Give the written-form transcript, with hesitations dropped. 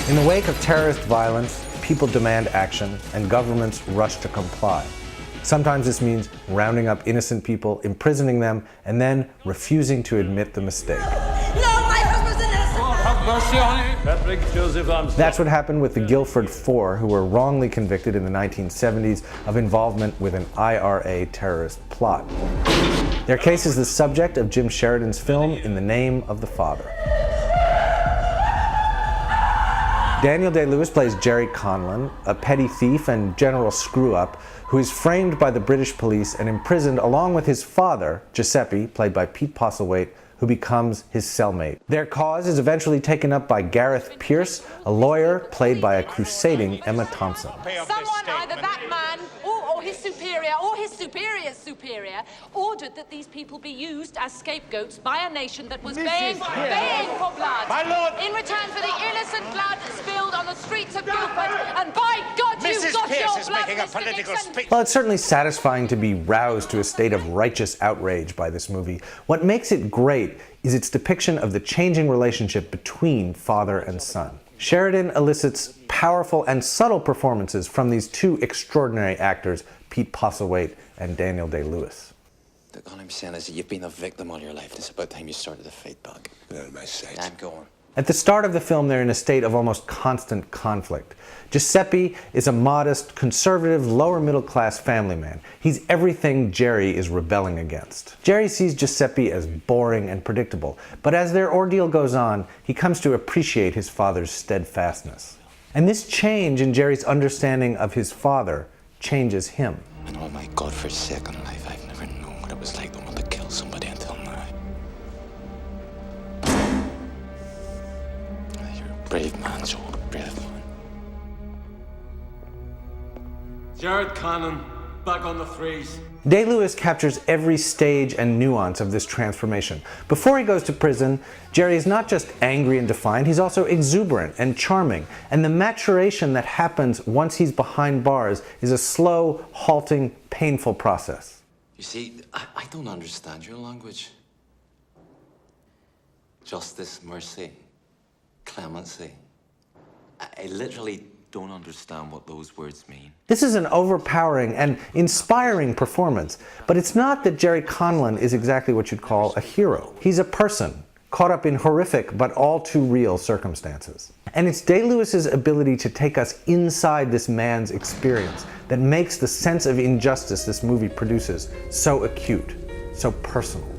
In the wake of terrorist violence, people demand action, and governments rush to comply. Sometimes this means rounding up innocent people, imprisoning them, and then refusing to admit the mistake. No, my husband's innocent! God have mercy on him! Patrick Joseph Armstrong. That's what happened with the Guilford Four, who were wrongly convicted in the 1970s of involvement with an IRA terrorist plot. Their case is the subject of Jim Sheridan's film, In the Name of the Father. Daniel Day-Lewis plays Jerry Conlon, a petty thief and general screw-up who is framed by the British police and imprisoned along with his father, Giuseppe, played by Pete Postlethwaite, who becomes his cellmate. Their cause is eventually taken up by Gareth Pierce, a lawyer played by a crusading Emma Thompson. Someone, either that man or his superior or his superior's superior, ordered that these people be used as scapegoats by a nation that was baying for blood. My lord! In return for the innocent blood spilled on the streets of Guildford, and by God, you've Mrs. got Pierce your is blood, making a Mr. political Nixon. speech. While it's certainly satisfying to be roused to a state of righteous outrage by this movie, what makes it great is its depiction of the changing relationship between father and son. Sheridan elicits powerful and subtle performances from these two extraordinary actors, Pete Postlethwaite and Daniel Day-Lewis. Look, all I'm saying is that you've been a victim all your life. It's about time you started to fight back. Out of my sight. I'm going. At the start of the film, they're in a state of almost constant conflict. Giuseppe is a modest, conservative, lower-middle-class family man. He's everything Jerry is rebelling against. Jerry sees Giuseppe as boring and predictable, but as their ordeal goes on, he comes to appreciate his father's steadfastness. And this change in Jerry's understanding of his father changes him. In all my godforsaken life, I've never known what it was like to want to kill somebody until now. You're a brave man, Joe. Brave man. Jared Cannon, back on the threes. Day-Lewis captures every stage and nuance of this transformation. Before he goes to prison, Jerry is not just angry and defiant, he's also exuberant and charming. And the maturation that happens once he's behind bars is a slow, halting, painful process. You see, I don't understand your language. Justice, mercy, clemency. I literally don't understand what those words mean. This is an overpowering and inspiring performance, but it's not that Jerry Conlon is exactly what you'd call a hero. He's a person, caught up in horrific but all too real circumstances. And it's Day-Lewis's ability to take us inside this man's experience that makes the sense of injustice this movie produces so acute, so personal.